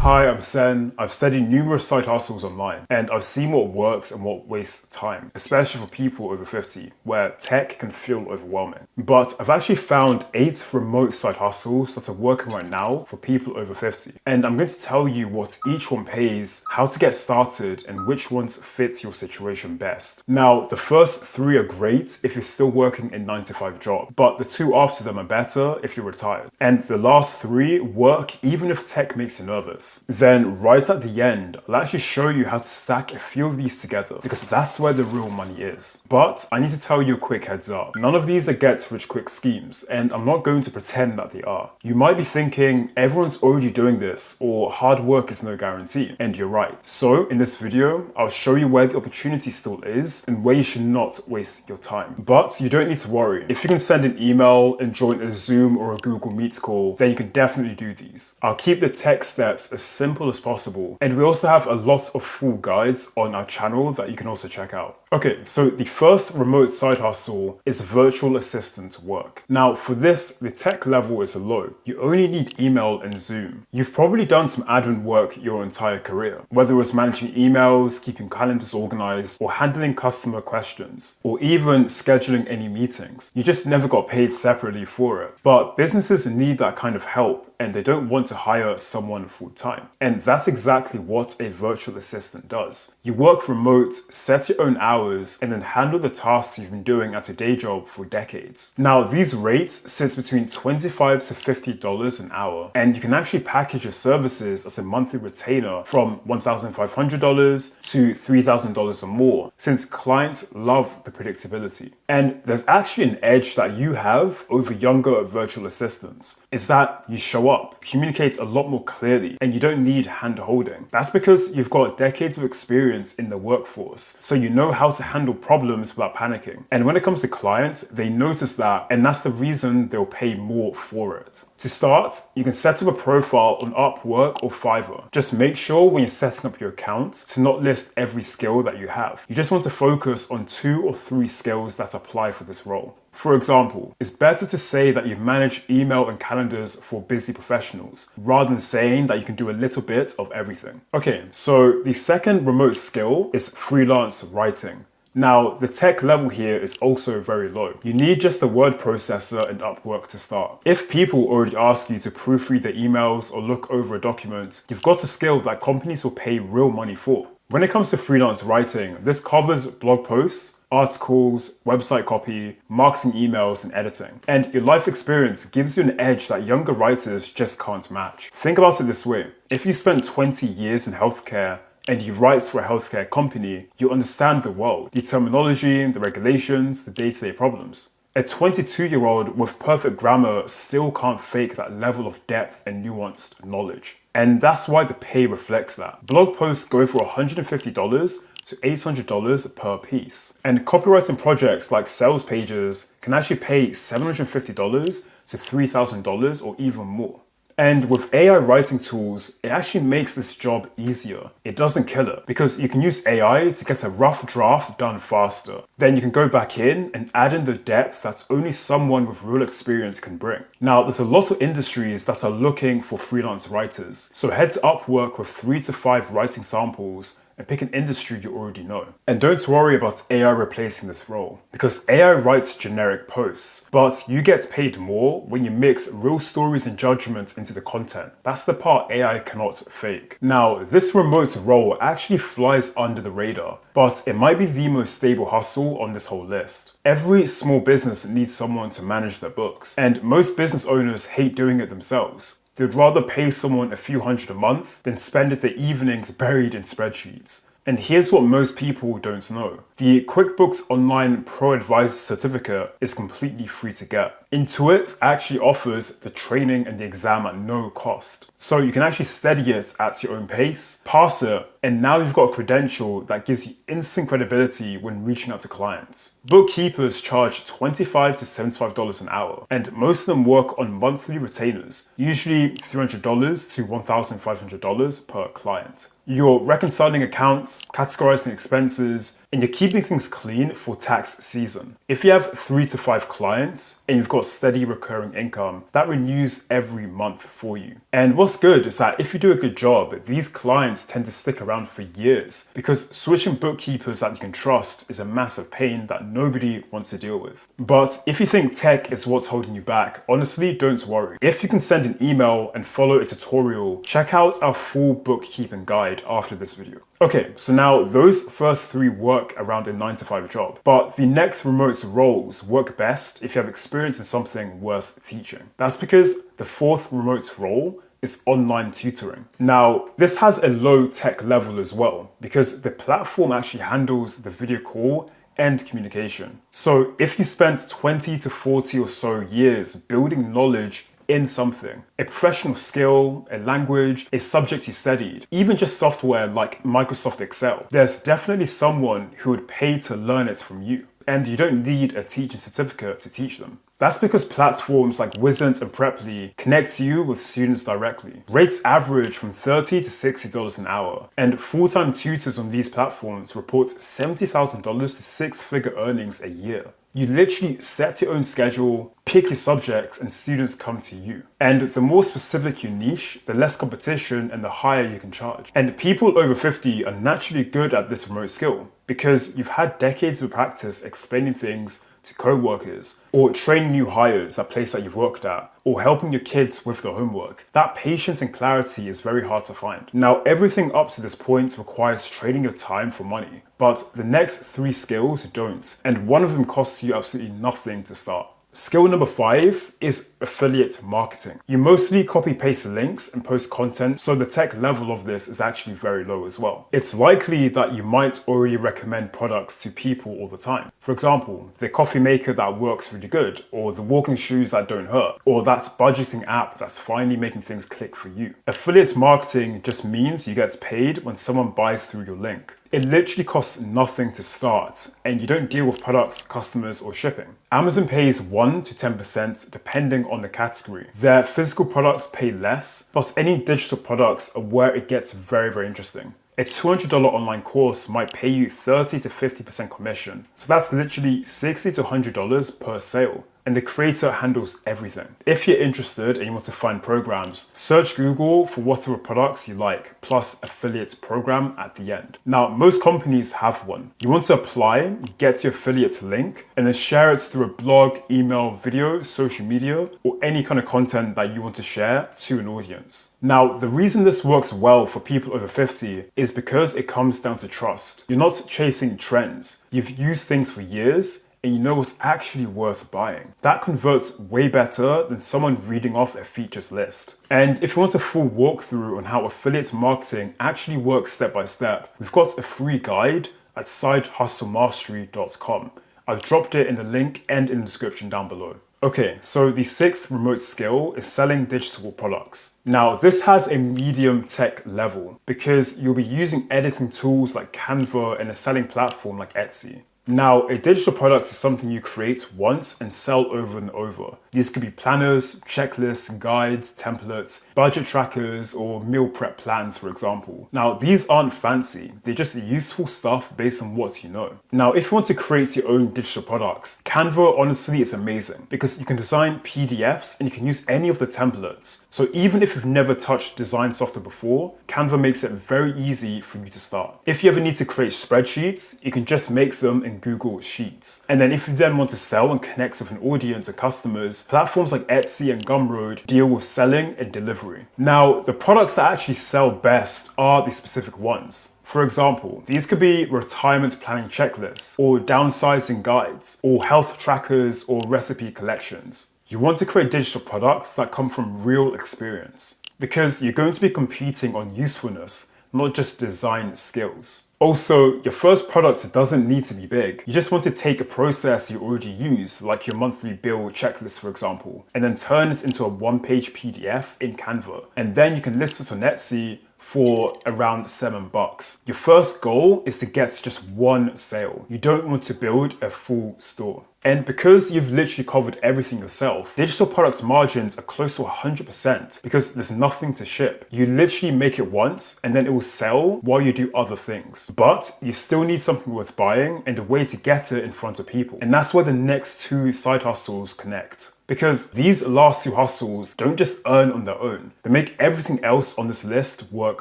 Hi, I'm Sen. I've studied numerous side hustles online and I've seen what works and what wastes time, especially for people over 50, where tech can feel overwhelming. But I've actually found 8 remote side hustles that are working right now for people over 50. And I'm going to tell you what each one pays, how to get started, and which ones fit your situation best. Now, the first 3 are great if you're still working a 9-to-5 job, but the 2 after them are better if you're retired. And the last 3 work even if tech makes you nervous. Then right at the end, I'll actually show you how to stack a few of these together because that's where the real money is. But I need to tell you a quick heads up. None of these are get-rich-quick schemes, and I'm not going to pretend that they are. You might be thinking, everyone's already doing this, or hard work is no guarantee, and you're right. So in this video, I'll show you where the opportunity still is and where you should not waste your time. But you don't need to worry. If you can send an email and join a Zoom or a Google Meet call, then you can definitely do these. I'll keep the tech steps as simple as possible, and we also have a lot of full guides on our channel that you can also check out. Okay, so the first remote side hustle is virtual assistant work. Now for this, the tech level is low. You only need email and Zoom. You've probably done some admin work your entire career, whether it was managing emails, keeping calendars organized, or handling customer questions, or even scheduling any meetings. You just never got paid separately for it. But businesses need that kind of help, and they don't want to hire someone full time. And that's exactly what a virtual assistant does. You work remote, set your own hours, and then handle the tasks you've been doing at your day job for decades. Now, these rates sit between $25 to $50 an hour, and you can actually package your services as a monthly retainer from $1,500 to $3,000 or more, since clients love the predictability. And there's actually an edge that you have over younger virtual assistants, is that you show up, communicate a lot more clearly, and you don't need hand-holding. That's because you've got decades of experience in the workforce, so you know how to handle problems without panicking. And when it comes to clients, they notice that, and that's the reason they'll pay more for it. To start, you can set up a profile on Upwork or Fiverr. Just make sure when you're setting up your account to not list every skill that you have. You just want to focus on 2 or 3 skills that apply for this role. For example, it's better to say that you manage email and calendars for busy professionals, rather than saying that you can do a little bit of everything. Okay, so the second remote skill is freelance writing. Now, the tech level here is also very low. You need just a word processor and Upwork to start. If people already ask you to proofread their emails or look over a document, you've got a skill that companies will pay real money for. When it comes to freelance writing, this covers blog posts, articles, website copy, marketing emails, and editing. And your life experience gives you an edge that younger writers just can't match. Think about it this way. If you spent 20 years in healthcare and you write for a healthcare company, you understand the world, the terminology, the regulations, the day-to-day problems. A 22-year-old with perfect grammar still can't fake that level of depth and nuanced knowledge. And that's why the pay reflects that. Blog posts go for $150 to $800 per piece. And copywriting projects like sales pages can actually pay $750 to $3,000 or even more. And with AI writing tools, it actually makes this job easier. It doesn't kill it because you can use AI to get a rough draft done faster. Then you can go back in and add in the depth that only someone with real experience can bring. Now, there's a lot of industries that are looking for freelance writers. So head to Upwork with 3 to 5 writing samples and pick an industry you already know. And don't worry about AI replacing this role, because AI writes generic posts, but you get paid more when you mix real stories and judgment into the content. That's the part AI cannot fake. Now, this remote role actually flies under the radar, but it might be the most stable hustle on this whole list. Every small business needs someone to manage their books, and most business owners hate doing it themselves. They'd rather pay someone a few hundred a month than spend their evenings buried in spreadsheets. And here's what most people don't know. The QuickBooks Online Pro Advisor certificate is completely free to get. Intuit actually offers the training and the exam at no cost. So you can actually study it at your own pace, pass it, And now you've got a credential that gives you instant credibility when reaching out to clients. Bookkeepers charge $25 to $75 an hour, and most of them work on monthly retainers, usually $300 to $1,500 per client. You're reconciling accounts, categorizing expenses, and you're keeping things clean for tax season. If you have 3 to 5 clients and you've got steady recurring income, that renews every month for you. And what's good is that if you do a good job, these clients tend to stick around for years, because switching bookkeepers that you can trust is a massive pain that nobody wants to deal with. But if you think tech is what's holding you back, honestly, don't worry. If you can send an email and follow a tutorial, check out our full bookkeeping guide after this video. Okay, so now those first 3 work around a 9 to 5 job, but the next remote roles work best if you have experience in something worth teaching. That's because the 4th remote role is online tutoring. Now, this has a low tech level as well, because the platform actually handles the video call and communication. So if you spent 20 to 40 or so years building knowledge in something, a professional skill, a language, a subject you studied, even just software like Microsoft Excel, there's definitely someone who would pay to learn it from you. And you don't need a teaching certificate to teach them. That's because platforms like Wizant and Preply connect you with students directly. Rates average from $30 to $60 an hour, and full-time tutors on these platforms report $70,000 to 6-figure earnings a year. You literally set your own schedule, pick your subjects, and students come to you. And the more specific your niche, the less competition and the higher you can charge. And people over 50 are naturally good at this remote skill because you've had decades of practice explaining things to co-workers, or training new hires at a place that you've worked at, or helping your kids with their homework. That patience and clarity is very hard to find. Now, everything up to this point requires trading your time for money, but the next 3 skills don't, and one of them costs you absolutely nothing to start. Skill number 5 is affiliate marketing. You mostly copy paste links and post content, so the tech level of this is actually very low as well. It's likely that you might already recommend products to people all the time. For example, the coffee maker that works really good, or the walking shoes that don't hurt, or that budgeting app that's finally making things click for you. Affiliate marketing just means you get paid when someone buys through your link. It literally costs nothing to start, and you don't deal with products, customers, or shipping. Amazon pays 1 to 10% depending on the category. Their physical products pay less, but any digital products are where it gets very, very interesting. A $200 online course might pay you 30 to 50% commission. So that's literally $60 to $100 per sale. And the creator handles everything. If you're interested and you want to find programs, search Google for whatever products you like, plus affiliate program at the end. Now, most companies have one. You want to apply, get your affiliate link, and then share it through a blog, email, video, social media, or any kind of content that you want to share to an audience. Now, the reason this works well for people over 50 is because it comes down to trust. You're not chasing trends. You've used things for years, and you know what's actually worth buying. That converts way better than someone reading off a features list. And if you want a full walkthrough on how affiliate marketing actually works step by step, we've got a free guide at sidehustlemastery.com. I've dropped it in the link and in the description down below. Okay, so the 6th remote skill is selling digital products. Now, this has a medium tech level because you'll be using editing tools like Canva and a selling platform like Etsy. Now, a digital product is something you create once and sell over and over. These could be planners, checklists, guides, templates, budget trackers, or meal prep plans, for example. Now, these aren't fancy. They're just useful stuff based on what you know. Now, if you want to create your own digital products, Canva honestly is amazing because you can design PDFs and you can use any of the templates. So even if you've never touched design software before, Canva makes it very easy for you to start. If you ever need to create spreadsheets, you can just make them in Google Sheets. And then if you then want to sell and connect with an audience or customers, platforms like Etsy and Gumroad deal with selling and delivery. Now, the products that actually sell best are the specific ones. For example, these could be retirement planning checklists, or downsizing guides, or health trackers, or recipe collections. You want to create digital products that come from real experience, because you're going to be competing on usefulness, not just design skills. Also, your first product doesn't need to be big. You just want to take a process you already use, like your monthly bill checklist, for example, and then turn it into a one-page PDF in Canva. And then you can list it on Etsy, for around $7. Your first goal is to get just one sale. You don't want to build a full store. And because you've literally covered everything yourself, digital products margins are close to 100% because there's nothing to ship. You literally make it once and then it will sell while you do other things. But you still need something worth buying and a way to get it in front of people. And that's where the next two side hustles connect. Because these last two hustles don't just earn on their own. They make everything else on this list work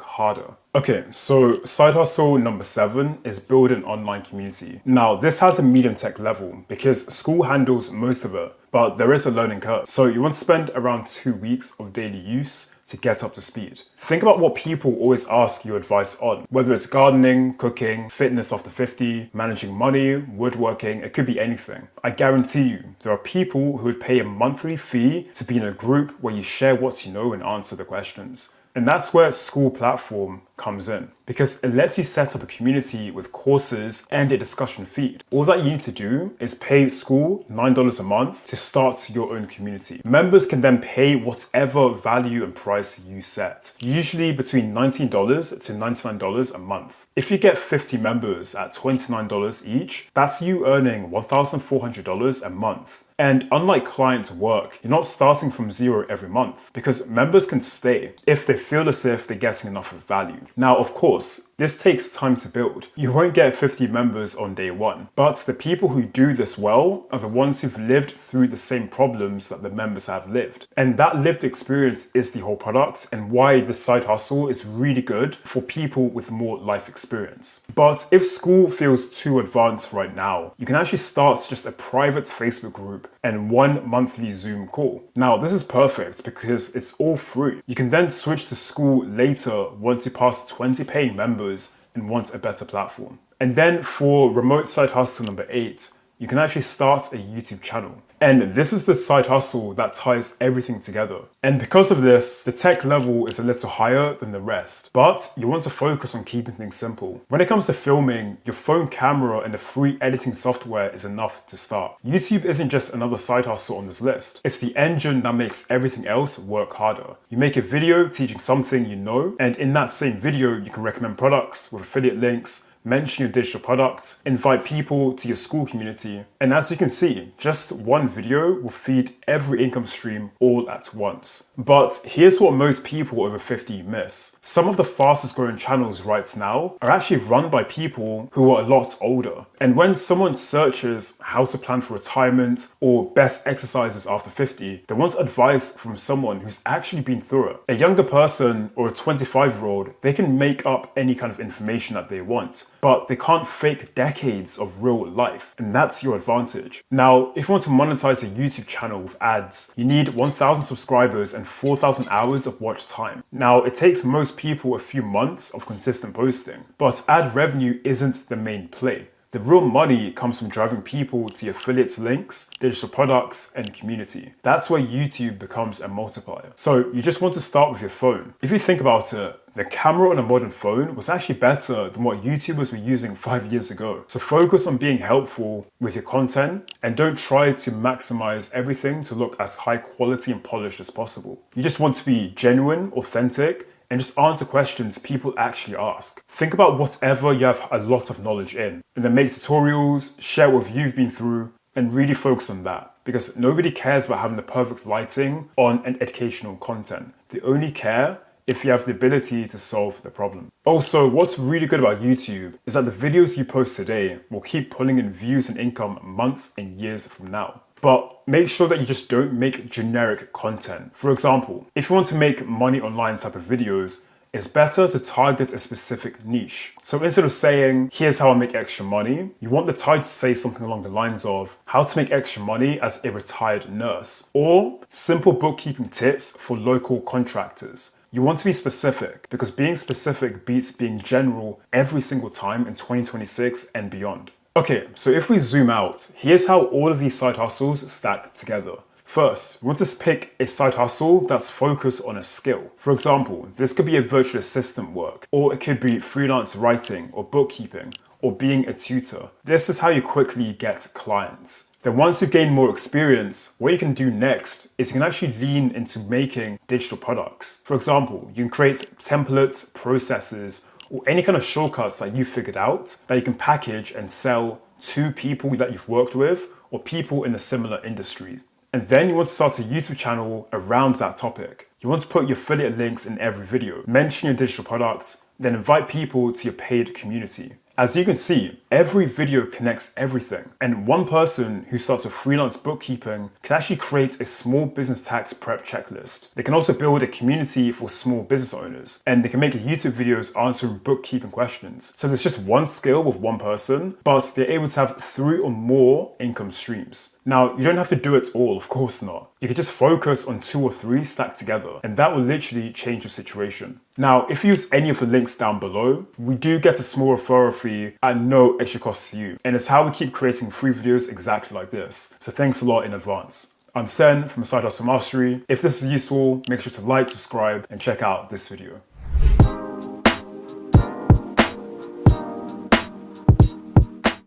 harder. Okay, so side hustle number 7 is build an online community. Now, this has a medium tech level because school handles most of it, but there is a learning curve. So you want to spend around 2 weeks of daily use to get up to speed. Think about what people always ask you advice on, whether it's gardening, cooking, fitness after 50, managing money, woodworking, it could be anything. I guarantee you, there are people who would pay a monthly fee to be in a group where you share what you know and answer the questions. And that's where School Platform comes in, because it lets you set up a community with courses and a discussion feed. All that you need to do is pay school $9 a month to start your own community. Members can then pay whatever value and price you set, usually between $19 to $99 a month. If you get 50 members at $29 each, that's you earning $1,400 a month. And unlike client work, you're not starting from zero every month because members can stay if they feel as if they're getting enough of value. Now, of course, this takes time to build. You won't get 50 members on day one, but the people who do this well are the ones who've lived through the same problems that the members have lived. And that lived experience is the whole product and why the side hustle is really good for people with more life experience. But if school feels too advanced right now, you can actually start just a private Facebook group and one monthly Zoom call. Now, this is perfect because it's all free. You can then switch to school later once you pass 20 paying members and want a better platform. And then for remote side hustle number 8, you can actually start a YouTube channel. And this is the side hustle that ties everything together. And because of this, the tech level is a little higher than the rest. But you want to focus on keeping things simple. When it comes to filming, your phone camera and the free editing software is enough to start. YouTube isn't just another side hustle on this list. It's the engine that makes everything else work harder. You make a video teaching something you know, and in that same video, you can recommend products with affiliate links, mention your digital product, invite people to your school community. And as you can see, just one video will feed every income stream all at once. But here's what most people over 50 miss. Some of the fastest growing channels right now are actually run by people who are a lot older. And when someone searches how to plan for retirement or best exercises after 50, they want advice from someone who's actually been through it. A younger person or a 25-year-old, they can make up any kind of information that they want, but they can't fake decades of real life, and that's your advantage. Now, if you want to monetize a YouTube channel with ads, you need 1,000 subscribers and 4,000 hours of watch time. Now, it takes most people a few months of consistent posting, but ad revenue isn't the main play. The real money comes from driving people to affiliate links, digital products, and community. That's where YouTube becomes a multiplier. So you just want to start with your phone. If you think about it, the camera on a modern phone was actually better than what YouTubers were using 5 years ago. So focus on being helpful with your content and don't try to maximize everything to look as high quality and polished as possible. You just want to be genuine, authentic, and just answer questions people actually ask. Think about whatever you have a lot of knowledge in, and then make tutorials, share what you've been through, and really focus on that. Because nobody cares about having the perfect lighting on an educational content. They only care if you have the ability to solve the problem. Also, what's really good about YouTube is that the videos you post today will keep pulling in views and income months and years from now. But make sure that you just don't make generic content. For example, if you want to make money online type of videos, it's better to target a specific niche. So instead of saying, here's how I make extra money, you want the title to say something along the lines of, how to make extra money as a retired nurse, or simple bookkeeping tips for local contractors. You want to be specific because being specific beats being general every single time in 2026 and beyond. Okay, so if we zoom out, here's how all of these side hustles stack together. First, we want to pick a side hustle that's focused on a skill. For example, this could be a virtual assistant work, or it could be freelance writing or bookkeeping, or being a tutor. This is how you quickly get clients. Then once you've gained more experience, what you can do next is you can actually lean into making digital products. For example, you can create templates, processes, or any kind of shortcuts that you figured out that you can package and sell to people that you've worked with or people in a similar industry. And then you want to start a YouTube channel around that topic. You want to put your affiliate links in every video, mention your digital products, then invite people to your paid community. As you can see, every video connects everything. And one person who starts with freelance bookkeeping can actually create a small business tax prep checklist. They can also build a community for small business owners. And they can make YouTube videos answering bookkeeping questions. So there's just one skill with one person, but they're able to have 3 or more income streams. Now, you don't have to do it all, of course not. You can just focus on 2 or 3 stacked together, and that will literally change your situation. Now, if you use any of the links down below, we do get a small referral fee at no extra cost to you. And it's how we keep creating free videos exactly like this. So thanks a lot in advance. I'm Sen from Side Hustle Mastery. If this is useful, make sure to like, subscribe, and check out this video.